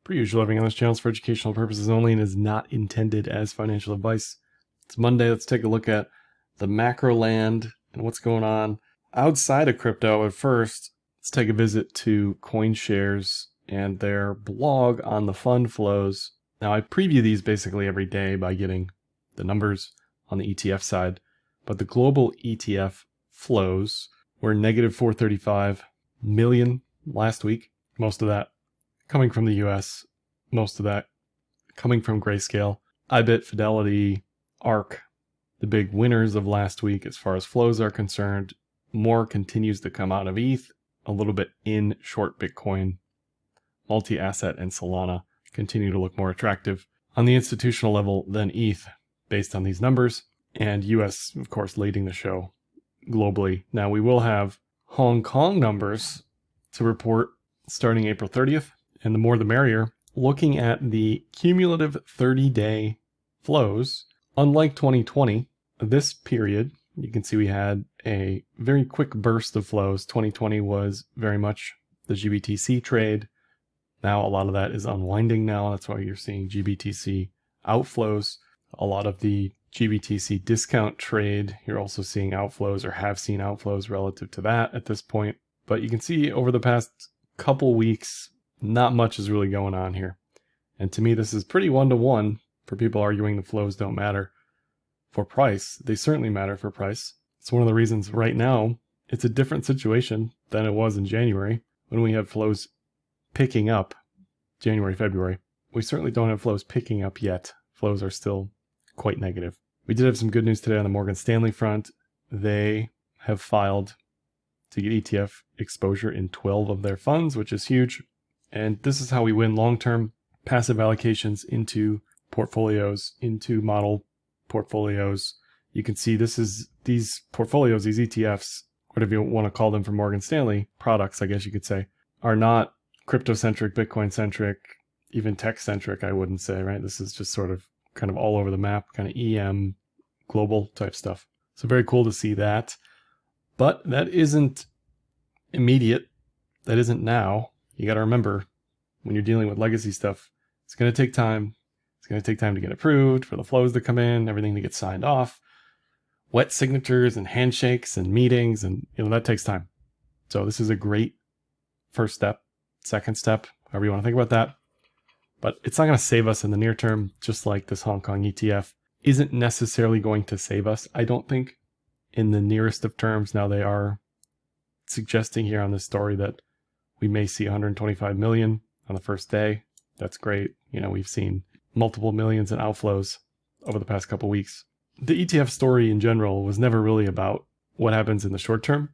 Per usual, everything on this channel is for educational purposes only and is not intended as financial advice. It's Monday. Let's take a look at the macro land and what's going on outside of crypto. At first, let's take a visit to CoinShares and their blog on the fund flows. Now, I preview these basically every day by getting the numbers on the ETF side, but the global ETF flows were negative 435 million last week. Most of that coming from the US, most of that coming from Grayscale. IBIT, Fidelity, ARK, the big winners of last week as far as flows are concerned. More continues to come out of ETH, a little bit in short Bitcoin. Multi-asset and Solana continue to look more attractive on the institutional level than ETH based on these numbers. And US, of course, leading the show globally. Now, we will have Hong Kong numbers to report starting April 30th. And the more the merrier. Looking at the cumulative 30-day flows, unlike 2020, this period, you can see we had a very quick burst of flows. 2020 was very much the GBTC trade. Now a lot of that is unwinding now. That's why you're seeing GBTC outflows. A lot of the GBTC discount trade, you're also seeing outflows or have seen outflows relative to that at this point. But you can see over the past couple weeks, not much is really going on here. And to me, this is pretty one-to-one for people arguing the flows don't matter for price. They certainly matter for price. It's one of the reasons right now it's a different situation than it was in January when we had flows picking up, January, February. We certainly don't have flows picking up yet. Flows are still quite negative. We did have some good news today on the Morgan Stanley front. They have filed to get ETF exposure in 12 of their funds, which is huge. And this is how we win long-term passive allocations into portfolios, into model portfolios. You can see these portfolios, these ETFs, whatever you want to call them for Morgan Stanley, products, I guess you could say, are not crypto-centric, Bitcoin-centric, even tech-centric, I wouldn't say, right? This is just sort of kind of all over the map, kind of EM, global type stuff. So very cool to see that. But that isn't immediate. That isn't now. You got to remember, when you're dealing with legacy stuff, it's going to take time. It's going to take time to get approved, for the flows to come in, everything to get signed off, wet signatures and handshakes and meetings, and that takes time. So this is a great first step, second step, however you want to think about that. But it's not going to save us in the near term, just like this Hong Kong ETF isn't necessarily going to save us, I don't think, in the nearest of terms. Now they are suggesting here on this story that we may see 125 million on the first day. That's great. We've seen multiple millions in outflows over the past couple weeks. The ETF story in general was never really about what happens in the short term,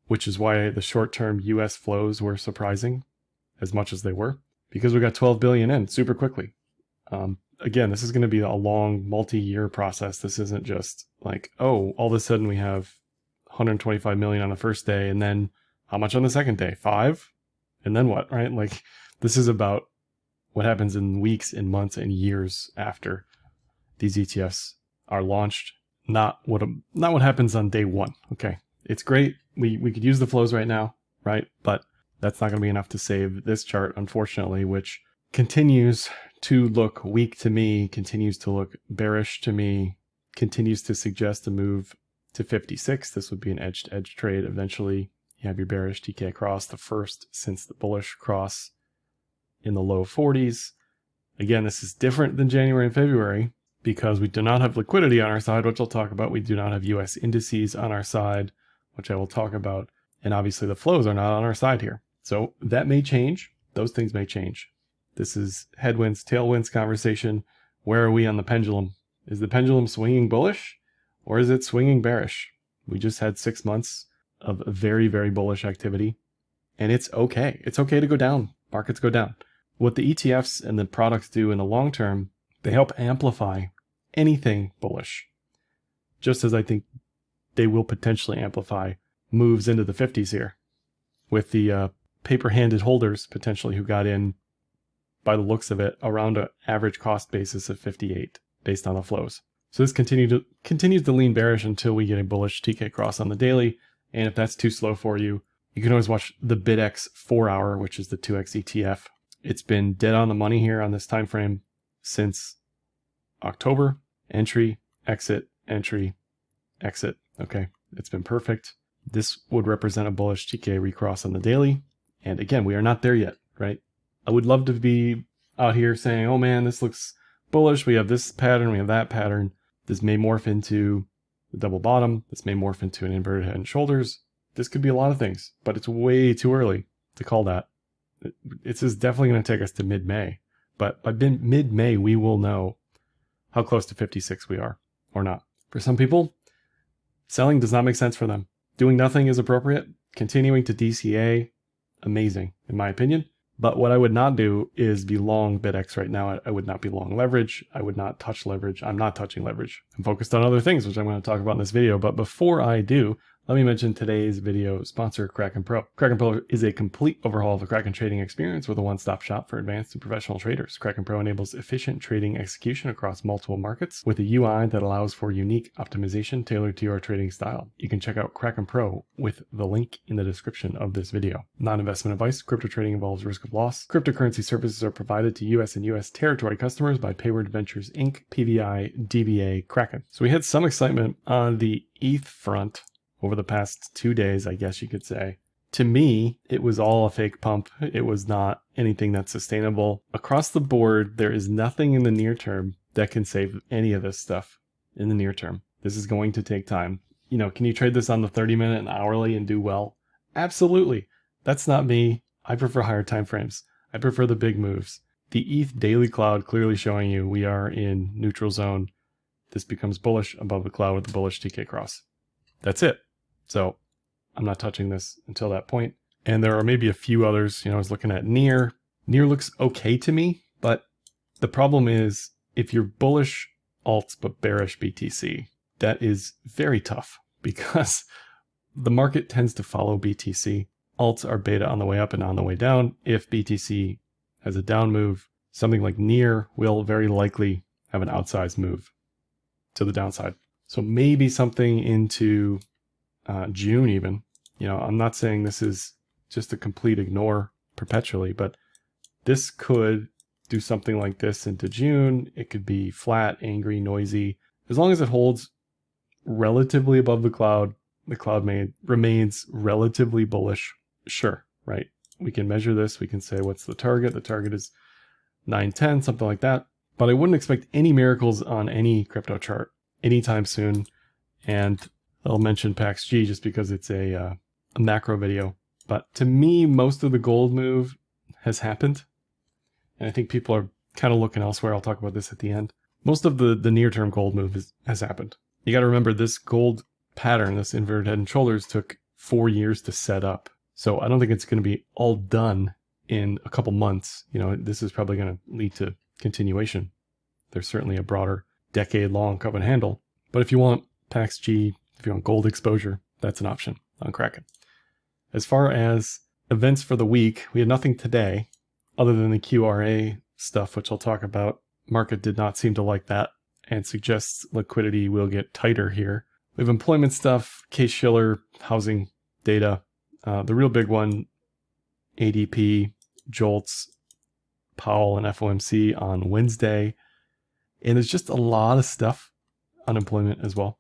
which is why the short-term US flows were surprising as much as they were, because we got 12 billion in super quickly. Again, this is going to be a long multi-year process. This isn't just like, oh, all of a sudden we have 125 million on the first day, and then how much on the second day? 5? And then what, right? Like, this is about what happens in weeks and months and years after these ETFs are launched, not what happens on day one. Okay, it's great. We could use the flows right now, right? But that's not going to be enough to save this chart, unfortunately, which continues to look weak to me, continues to look bearish to me, continues to suggest a move to 56. This would be an edge-to-edge trade. Eventually, you have your bearish TK cross, the first since the bullish cross in the low 40s. Again, this is different than January and February because we do not have liquidity on our side, which I'll talk about. We do not have US indices on our side, which I will talk about. And obviously the flows are not on our side here. So that may change. Those things may change. This is headwinds, tailwinds conversation. Where are we on the pendulum? Is the pendulum swinging bullish or is it swinging bearish? We just had 6 months of very, very bullish activity, and it's okay. It's okay to go down. Markets go down. What the ETFs and the products do in the long term, they help amplify anything bullish, just as I think they will potentially amplify moves into the 50s here with the paper-handed holders potentially who got in, by the looks of it, around an average cost basis of 58 based on the flows. So this continues to lean bearish until we get a bullish TK cross on the daily. And if that's too slow for you, you can always watch the BitX 4-hour, which is the 2x ETF, It's been dead on the money here on this time frame since October. Entry, exit, entry, exit. Okay, it's been perfect. This would represent a bullish TK recross on the daily. And again, we are not there yet, right? I would love to be out here saying, oh man, this looks bullish. We have this pattern, we have that pattern. This may morph into the double bottom. This may morph into an inverted head and shoulders. This could be a lot of things, but it's way too early to call that. It's definitely going to take us to mid-May. But by mid-May, we will know how close to 56 we are or not. For some people, selling does not make sense for them. Doing nothing is appropriate. Continuing to DCA, amazing, in my opinion. But what I would not do is be long BitX right now. I would not be long leverage. I would not touch leverage. I'm not touching leverage. I'm focused on other things, which I'm going to talk about in this video. But before I do, let me mention today's video sponsor, Kraken Pro. Kraken Pro is a complete overhaul of the Kraken trading experience with a one-stop shop for advanced and professional traders. Kraken Pro enables efficient trading execution across multiple markets with a UI that allows for unique optimization tailored to your trading style. You can check out Kraken Pro with the link in the description of this video. Non-investment advice. Crypto trading involves risk of loss. Cryptocurrency services are provided to US and US territory customers by Payward Ventures Inc., PVI, DBA, Kraken. So we had some excitement on the ETH front over the past 2 days, I guess you could say. To me, it was all a fake pump. It was not anything that's sustainable. Across the board, there is nothing in the near term that can save any of this stuff in the near term. This is going to take time. You know, can you trade this on the 30-minute and hourly and do well? Absolutely. That's not me. I prefer higher time frames. I prefer the big moves. The ETH daily cloud clearly showing you we are in neutral zone. This becomes bullish above the cloud with the bullish TK cross. That's it. So I'm not touching this until that point. And there are maybe a few others. You know, I was looking at Near. Near looks okay to me, but the problem is if you're bullish alts but bearish BTC, that is very tough because the market tends to follow BTC. Alts are beta on the way up and on the way down. If BTC has a down move, something like Near will very likely have an outsized move to the downside. So maybe something into June even. You know, I'm not saying this is just a complete ignore perpetually, but this could do something like this into June. It could be flat, angry, noisy. As long as it holds relatively above the cloud remains relatively bullish. Sure, right? We can measure this. We can say, what's the target? The target is 910, something like that. But I wouldn't expect any miracles on any crypto chart anytime soon. And I'll mention PAX G just because it's a macro video. But to me, most of the gold move has happened. And I think people are kind of looking elsewhere. I'll talk about this at the end. Most of the near-term gold move has happened. You got to remember this gold pattern, this inverted head and shoulders, took 4 years to set up. So I don't think it's going to be all done in a couple months. You know, this is probably going to lead to continuation. There's certainly a broader decade-long cup and handle. But if you want PAX G, if you want gold exposure, that's an option on Kraken. As far as events for the week, we had nothing today other than the QRA stuff, which I'll talk about. Market did not seem to like that and suggests liquidity will get tighter here. We have employment stuff, Case-Shiller, housing data. The real big one, ADP, JOLTS, Powell, and FOMC on Wednesday. And there's just a lot of stuff, unemployment as well.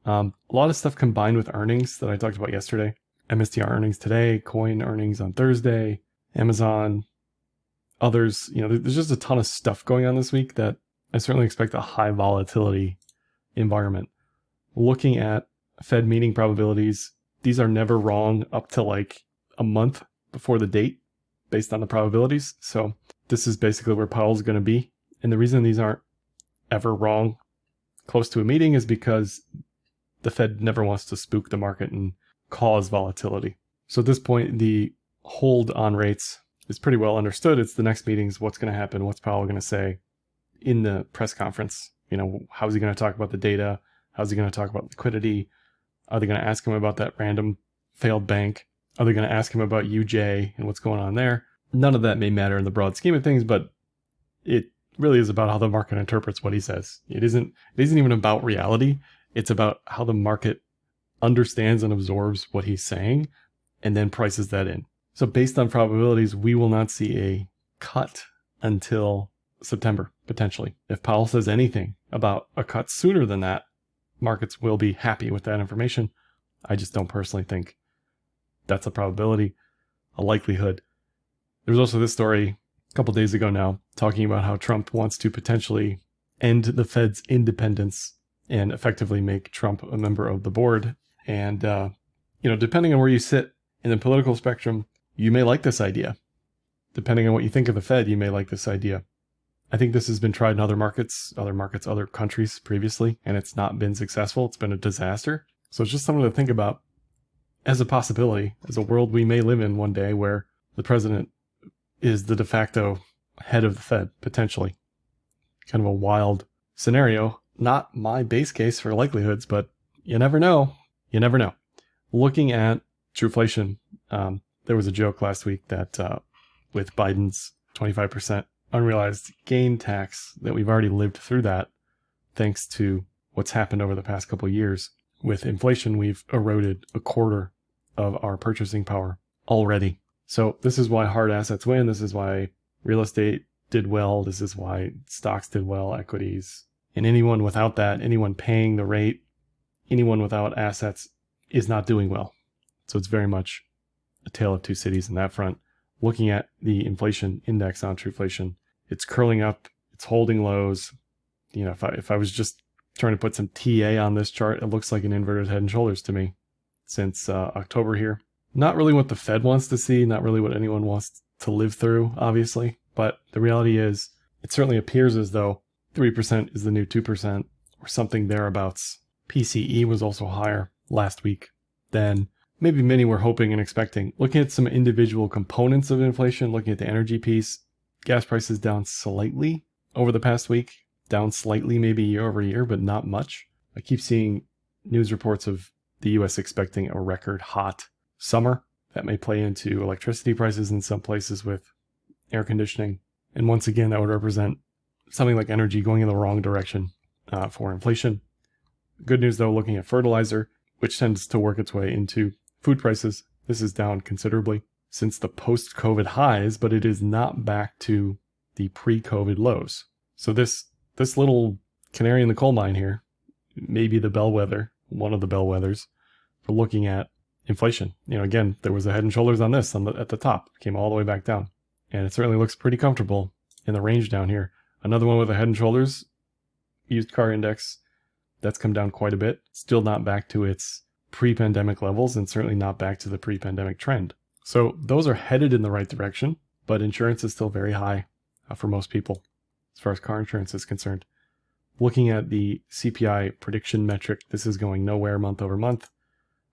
A lot of stuff combined with earnings that I talked about yesterday. MSTR earnings today, Coin earnings on Thursday, Amazon, others. You know, there's just a ton of stuff going on this week that I certainly expect a high volatility environment. Looking at Fed meeting probabilities, these are never wrong up to like a month before the date based on the probabilities. So this is basically where Powell's going to be. And the reason these aren't ever wrong close to a meeting is because the Fed never wants to spook the market and cause volatility. So at this point, the hold on rates is pretty well understood. It's the next meetings, what's going to happen, what's Powell going to say in the press conference. You know, how's he going to talk about the data? How's he going to talk about liquidity? Are they going to ask him about that random failed bank? Are they going to ask him about UJ and what's going on there? None of that may matter in the broad scheme of things, but it really is about how the market interprets what he says. It isn't even about reality. It's about how the market understands and absorbs what he's saying and then prices that in. So based on probabilities, we will not see a cut until September, potentially. If Powell says anything about a cut sooner than that, markets will be happy with that information. I just don't personally think that's a probability, a likelihood. There's also this story a couple days ago now talking about how Trump wants to potentially end the Fed's independence and effectively make Trump a member of the board. And, depending on where you sit in the political spectrum, you may like this idea. Depending on what you think of the Fed, you may like this idea. I think this has been tried in other markets, other countries previously, and it's not been successful. It's been a disaster. So it's just something to think about as a possibility, as a world we may live in one day where the president is the de facto head of the Fed, potentially. Kind of a wild scenario. Not my base case for likelihoods, but you never know. You never know. Looking at trueflation, there was a joke last week that with Biden's 25% unrealized gain tax, that we've already lived through that thanks to what's happened over the past couple of years. With inflation, we've eroded a quarter of our purchasing power already. So this is why hard assets win. This is why real estate did well. This is why stocks did well, equities. And anyone without that, anyone paying the rate, anyone without assets is not doing well. So it's very much a tale of two cities in that front. Looking at the inflation index on Trueflation, it's curling up, it's holding lows. If I was just trying to put some TA on this chart, it looks like an inverted head and shoulders to me since October here. Not really what the Fed wants to see, not really what anyone wants to live through, obviously. But the reality is, it certainly appears as though 3% is the new 2% or something thereabouts. PCE was also higher last week than maybe many were hoping and expecting. Looking at some individual components of inflation, looking at the energy piece, gas prices down slightly over the past week, down slightly maybe year over year, but not much. I keep seeing news reports of the US expecting a record hot summer. That may play into electricity prices in some places with air conditioning. And once again, that would represent something like energy going in the wrong direction for inflation. Good news though, looking at fertilizer, which tends to work its way into food prices. This is down considerably since the post-COVID highs, but it is not back to the pre-COVID lows. So this little canary in the coal mine here, maybe the bellwether, one of the bellwethers for looking at inflation. Again, there was a head and shoulders on this at the top, came all the way back down. And it certainly looks pretty comfortable in the range down here. Another one with a head and shoulders, used car index, that's come down quite a bit. Still not back to its pre-pandemic levels and certainly not back to the pre-pandemic trend. So those are headed in the right direction, but insurance is still very high for most people as far as car insurance is concerned. Looking at the CPI prediction metric, this is going nowhere month over month.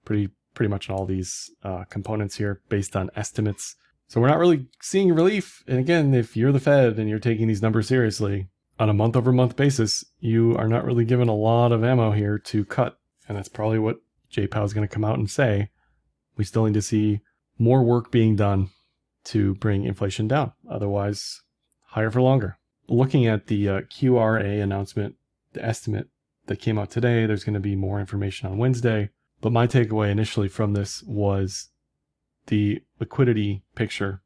Pretty much in all these components here based on estimates. So we're not really seeing relief. And again, if you're the Fed and you're taking these numbers seriously on a month over month basis, you are not really given a lot of ammo here to cut. And that's probably what Jay Powell is going to come out and say. We still need to see more work being done to bring inflation down. Otherwise, higher for longer. Looking at the QRA announcement, the estimate that came out today, there's going to be more information on Wednesday. But my takeaway initially from this was the liquidity picture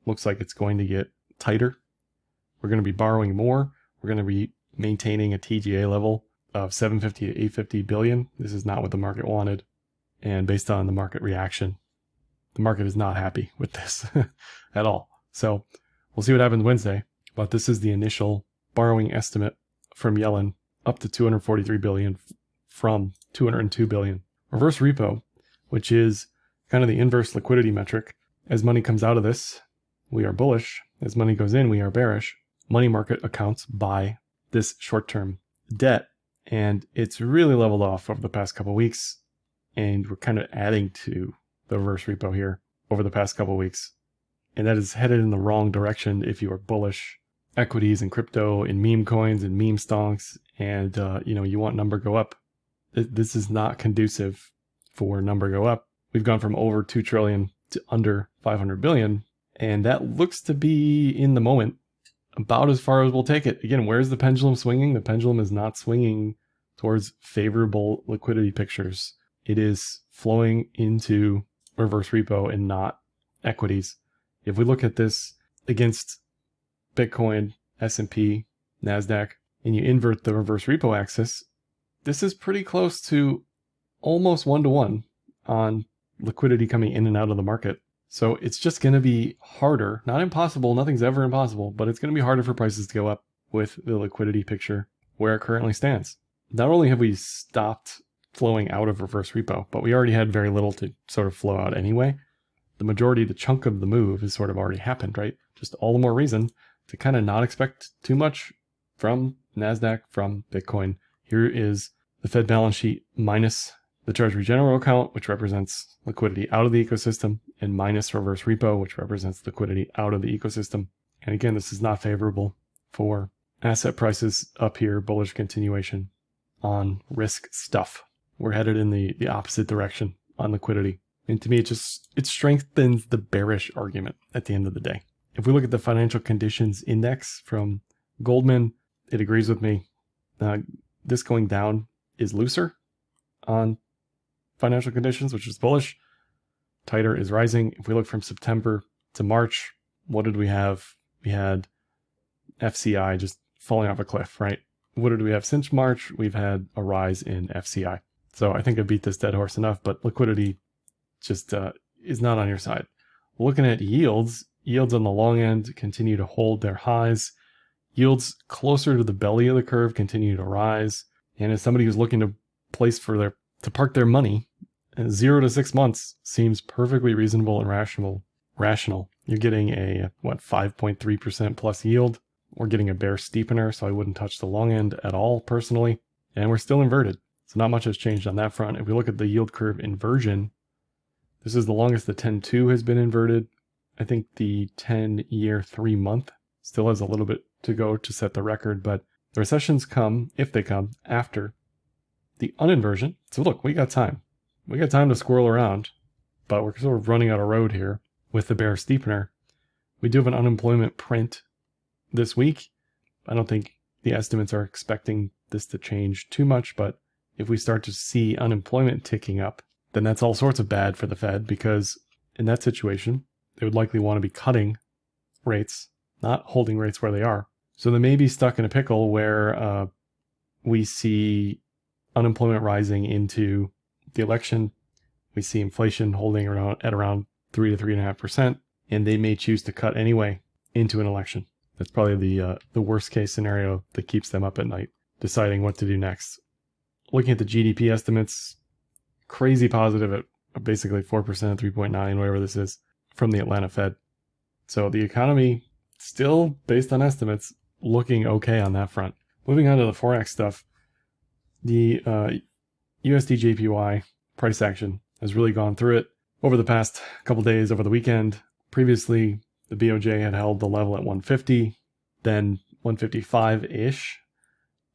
looks like it's going to get tighter. We're going to be borrowing more. We're going to be maintaining a TGA level of 750 to 850 billion. This is not what the market wanted. And based on the market reaction, the market is not happy with this at all. So we'll see what happens Wednesday. But this is the initial borrowing estimate from Yellen, up to 243 billion from 202 billion. Reverse repo, which is kind of the inverse liquidity metric. As money comes out of this, we are bullish. As money goes in, we are bearish. Money market accounts buy this short-term debt, and it's really leveled off over the past couple of weeks. And we're kind of adding to the reverse repo here over the past couple of weeks. And that is headed in the wrong direction if you are bullish. Equities and crypto and meme coins and meme stonks, and you want number go up. This is not conducive for number go up. We've gone from over 2 trillion to under 500 billion, and that looks to be in the moment about as far as we'll take it. Again, where's the pendulum swinging? The pendulum is not swinging towards favorable liquidity pictures. It is flowing into reverse repo and not equities. If we look at this against Bitcoin, S&P, NASDAQ, and you invert the reverse repo axis, this is pretty close to almost 1-to-1 on liquidity coming in and out of the market. So it's just going to be harder, not impossible, nothing's ever impossible, but it's going to be harder for prices to go up with the liquidity picture where it currently stands. Not only have we stopped flowing out of reverse repo, but we already had very little to sort of flow out anyway. The majority, the chunk of the move has sort of already happened, right? Just all the more reason to kind of not expect too much from NASDAQ, from Bitcoin. Here is the Fed balance sheet minus the Treasury General account, which represents liquidity out of the ecosystem, and minus reverse repo, which represents liquidity out of the ecosystem. And again, this is not favorable for asset prices up here, bullish continuation on risk stuff. We're headed in the opposite direction on liquidity. And to me, it strengthens the bearish argument at the end of the day. If we look at the financial conditions index from Goldman, it agrees with me. This going down is looser on financial conditions, which is bullish. Tighter is rising. If we look from September to March, what did we have? We had FCI just falling off a cliff, right? What did we have since March? We've had a rise in FCI. So I think I beat this dead horse enough, but liquidity just is not on your side. Looking at yields on the long end continue to hold their highs. Yields closer to the belly of the curve continue to rise. And as somebody who's looking to park their money, 0 to 6 months seems perfectly reasonable and rational. You're getting a 5.3% plus yield. We're getting a bear steepener, so I wouldn't touch the long end at all personally. And we're still inverted. So not much has changed on that front. If we look at the yield curve inversion, this is the longest the 10-2 has been inverted. I think the 10-year 3-month still has a little bit to go to set the record, but the recessions come, if they come, after the uninversion. So look, we got time. We got time to squirrel around, but we're sort of running out of road here with the bear steepener. We do have an unemployment print this week. I don't think the estimates are expecting this to change too much, but if we start to see unemployment ticking up, then that's all sorts of bad for the Fed, because in that situation, they would likely want to be cutting rates, not holding rates where they are. So they may be stuck in a pickle where we see unemployment rising into the election. We see inflation holding at around 3 to 3.5%, and they may choose to cut anyway into an election. That's probably the worst case scenario that keeps them up at night, deciding what to do next. Looking at the GDP estimates, crazy positive at basically 4%, 3.9, whatever this is, from the Atlanta Fed. So the economy, still based on estimates, looking okay on that front. Moving on to the Forex stuff, the USD JPY price action has really gone through it over the past couple days, over the weekend. Previously, the BOJ had held the level at 150, then 155-ish,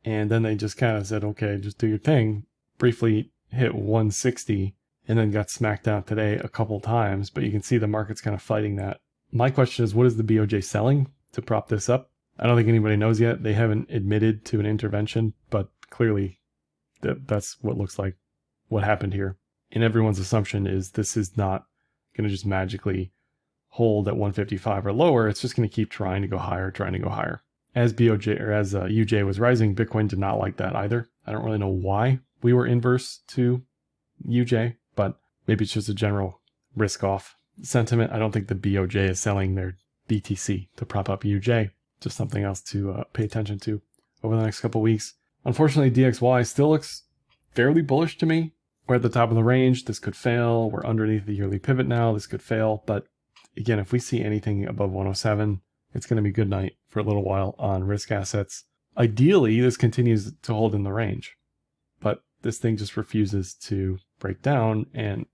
and then they just kind of said, okay, just do your thing. Briefly hit 160 and then got smacked down today a couple times, but you can see the market's kind of fighting that. My question is, what is the BOJ selling to prop this up? I don't think anybody knows yet. They haven't admitted to an intervention, but clearly that's what looks like what happened here. And everyone's assumption is this is not going to just magically hold at 155 or lower. It's just going to keep trying to go higher. As BOJ or as UJ was rising, Bitcoin did not like that either. I don't really know why we were inverse to UJ, but maybe it's just a general risk off sentiment. I don't think the BOJ is selling their BTC to prop up UJ. Just something else to pay attention to over the next couple weeks. Unfortunately, DXY still looks fairly bullish to me. We're at the top of the range. This could fail. We're underneath the yearly pivot now. This could fail. But again, if we see anything above 107, it's going to be good night for a little while on risk assets. Ideally, this continues to hold in the range, but this thing just refuses to break down. And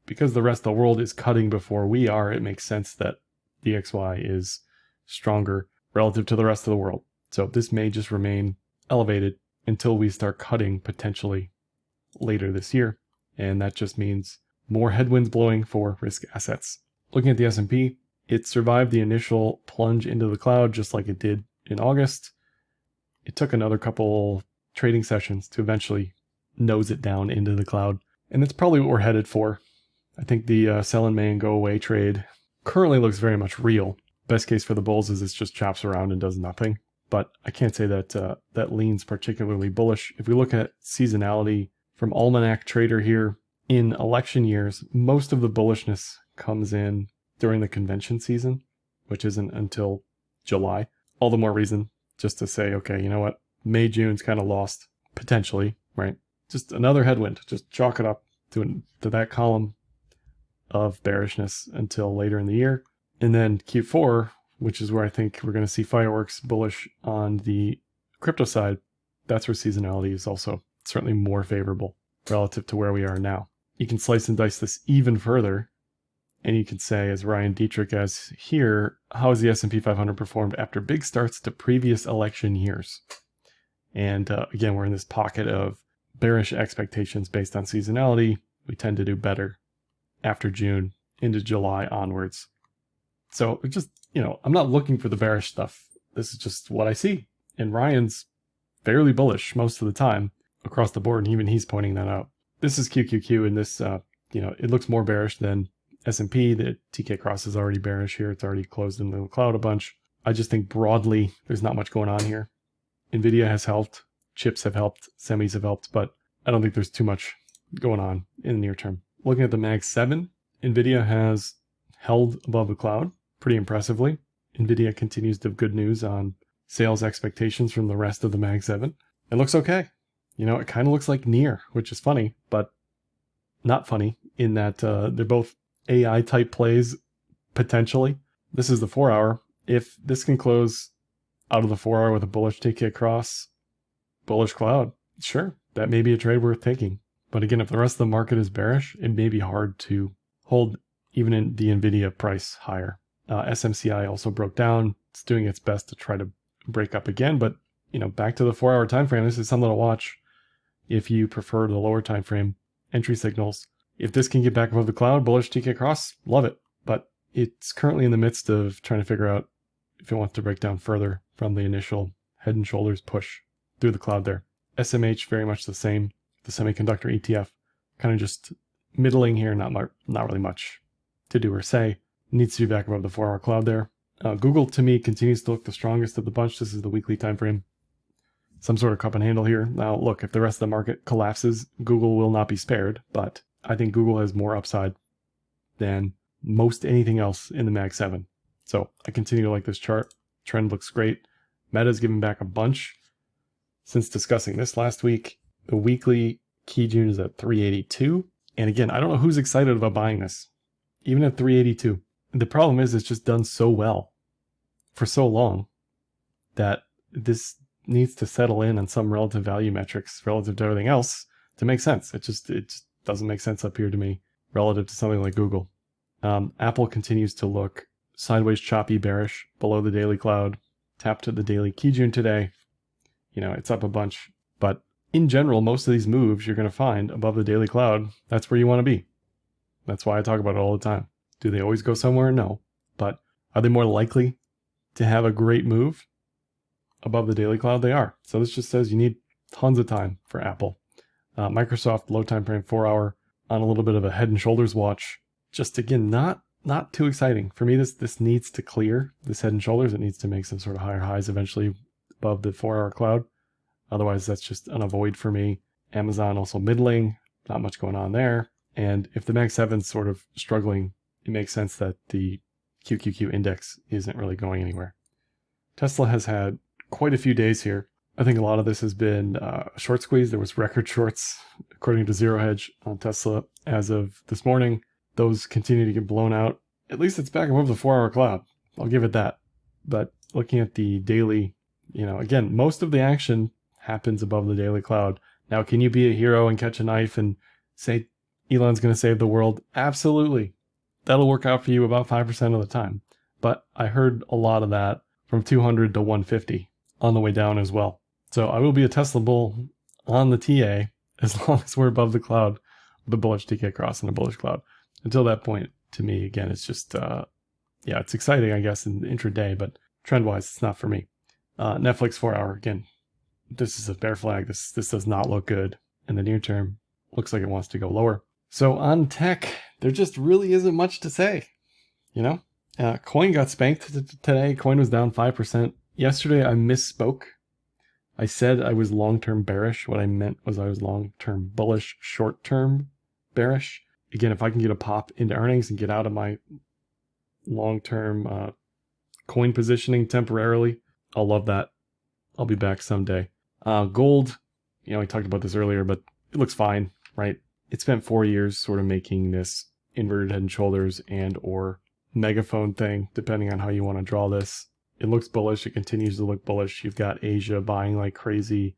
because the rest of the world is cutting before we are, it makes sense that DXY is stronger relative to the rest of the world. So this may just remain elevated until we start cutting potentially later this year. And that just means more headwinds blowing for risk assets. Looking at the S&P, it survived the initial plunge into the cloud just like it did in August. It took another couple trading sessions to eventually nose it down into the cloud. And that's probably what we're headed for. I think the sell in May and go away trade currently looks very much real. Best case for the bulls is it just chops around and does nothing. But I can't say that that leans particularly bullish. If we look at seasonality from Almanac Trader here, in election years, most of the bullishness comes in during the convention season, which isn't until July. All the more reason just to say, okay, you know what? May, June's kind of lost, potentially, right? Just another headwind. Just chalk it up to that column of bearishness until later in the year. And then Q4, which is where I think we're going to see fireworks bullish on the crypto side, that's where seasonality is also certainly more favorable relative to where we are now. You can slice and dice this even further, and you can say, as Ryan Dietrich has here, how has the S&P 500 performed after big starts to previous election years? And again, we're in this pocket of bearish expectations based on seasonality. We tend to do better after June into July onwards. So it just, I'm not looking for the bearish stuff. This is just what I see. And Ryan's fairly bullish most of the time across the board, and even he's pointing that out. This is QQQ, and this, it looks more bearish than S&P. The TK Cross is already bearish here. It's already closed into the cloud a bunch. I just think broadly, there's not much going on here. NVIDIA has helped. Chips have helped. Semis have helped, but I don't think there's too much going on in the near term. Looking at the Mag 7, NVIDIA has held above the cloud pretty impressively. NVIDIA continues to have good news on sales expectations from the rest of the Mag 7. It looks okay. It kind of looks like near, which is funny, but not funny in that they're both AI type plays potentially. This is the 4-hour. If this can close out of the 4-hour with a bullish TK cross, bullish cloud, sure, that may be a trade worth taking. But again, if the rest of the market is bearish, it may be hard to hold even in the NVIDIA price higher. SMCI also broke down. It's doing its best to try to break up again, but back to the 4-hour time frame, this is something to watch if you prefer the lower time frame entry signals. If this can get back above the cloud, bullish TK cross, love it. But it's currently in the midst of trying to figure out if it wants to break down further from the initial head and shoulders push through the cloud there. SMH, very much the same. The semiconductor ETF, kind of just middling here, not really much to do or say. Needs to be back above the 4-hour cloud there. Google, to me, continues to look the strongest of the bunch. This is the weekly time frame. Some sort of cup and handle here. Now, look, if the rest of the market collapses, Google will not be spared, but I think Google has more upside than most anything else in the Mag 7. So I continue to like this chart. Trend looks great. Meta's given back a bunch since discussing this last week. The weekly key June is at 382. And again, I don't know who's excited about buying this, even at 382. The problem is it's just done so well for so long that this needs to settle in on some relative value metrics relative to everything else to make sense. It just doesn't make sense up here to me relative to something like Google. Apple continues to look sideways choppy bearish below the daily cloud. Tapped to the daily key June today. It's up a bunch, but in general, most of these moves you're going to find above the daily cloud. That's where you want to be. That's why I talk about it all the time. Do they always go somewhere? No. But are they more likely to have a great move above the daily cloud? They are. So this just says you need tons of time for Apple. Microsoft, low time frame, 4-hour, on a little bit of a head and shoulders watch. Just again, not too exciting. For me, this needs to clear this head and shoulders. It needs to make some sort of higher highs eventually above the 4-hour cloud. Otherwise, that's just an avoid for me. Amazon also middling, not much going on there. And if the Mag 7's sort of struggling, it makes sense that the QQQ index isn't really going anywhere. Tesla has had quite a few days here. I think a lot of this has been a short squeeze. There was record shorts, according to Zero Hedge, on Tesla as of this morning. Those continue to get blown out. At least it's back above the 4-hour cloud. I'll give it that. But looking at the daily, again, most of the action happens above the daily cloud. Now, can you be a hero and catch a knife and say Elon's going to save the world? Absolutely. That'll work out for you about 5% of the time. But I heard a lot of that from 200 to 150 on the way down as well. So I will be a Tesla bull on the TA as long as we're above the cloud with a bullish TK cross and a bullish cloud. Until that point, to me, again, it's just, it's exciting, I guess, in the intraday, but trend-wise, it's not for me. Netflix 4-hour, again, this is a bear flag. This does not look good in the near term. Looks like it wants to go lower. So on tech, there just really isn't much to say. Coin got spanked today. Coin was down 5%. Yesterday, I misspoke. I said I was long-term bearish. What I meant was I was long-term bullish, short-term bearish. Again, if I can get a pop into earnings and get out of my long-term coin positioning temporarily, I'll love that. I'll be back someday. Gold, we talked about this earlier, but it looks fine, right? It spent 4 years sort of making this inverted head and shoulders and or megaphone thing, depending on how you want to draw this. It looks bullish. It continues to look bullish. You've got Asia buying like crazy.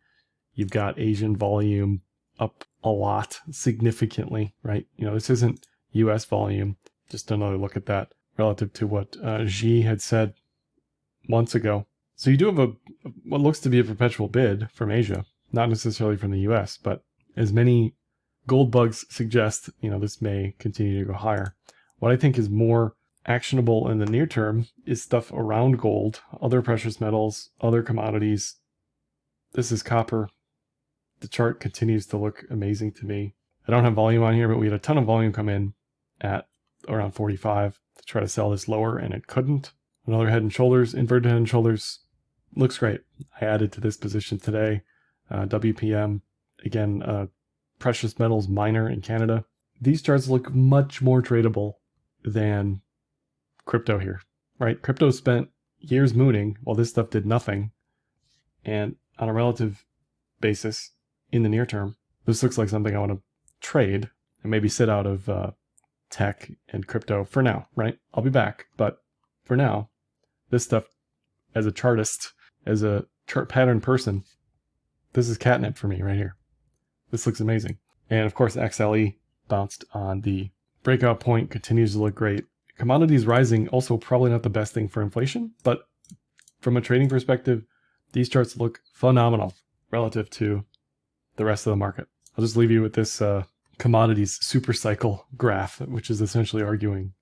You've got Asian volume up a lot, significantly, right? This isn't US volume. Just another look at that relative to what Xi had said months ago. So you do have what looks to be a perpetual bid from Asia, not necessarily from the US, but as many gold bugs suggest, this may continue to go higher. What I think is more actionable in the near term is stuff around gold, other precious metals, other commodities. This is copper. The chart continues to look amazing to me. I don't have volume on here, but we had a ton of volume come in at around 45 to try to sell this lower, and it couldn't. Another head and shoulders, inverted head and shoulders, looks great. I added to this position today. WPM, again, precious metals miner in Canada. These charts look much more tradable than crypto here, right? Crypto spent years mooning while this stuff did nothing. And on a relative basis, in the near term, this looks like something I want to trade and maybe sit out of tech and crypto for now, right? I'll be back. But for now, this stuff, as a chartist, as a chart pattern person, this is catnip for me right here. This looks amazing. And of course, XLE bounced on the breakout point, continues to look great. Commodities rising, also probably not the best thing for inflation, but from a trading perspective, these charts look phenomenal relative to the rest of the market. I'll just leave you with this commodities super cycle graph, which is essentially arguing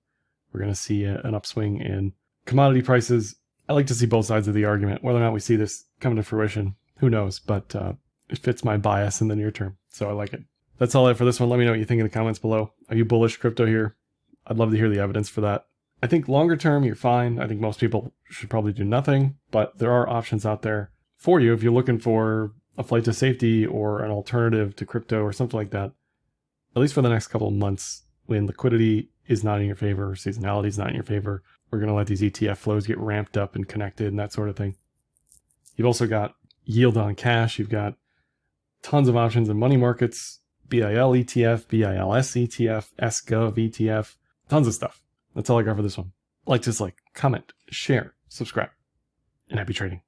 we're going to see an upswing in commodity prices. I like to see both sides of the argument. Whether or not we see this come to fruition, who knows, but it fits my bias in the near term, so I like it. That's all I have for this one. Let me know what you think in the comments below. Are you bullish crypto here? I'd love to hear the evidence for that. I think longer term, you're fine. I think most people should probably do nothing, but there are options out there for you if you're looking for a flight to safety or an alternative to crypto or something like that, at least for the next couple of months when liquidity is not in your favor, seasonality is not in your favor. We're going to let these ETF flows get ramped up and connected and that sort of thing. You've also got yield on cash. You've got tons of options in money markets, BIL ETF, BILS ETF, SGov ETF, tons of stuff. That's all I got for this one. Like, dislike, comment, share, subscribe, and happy trading.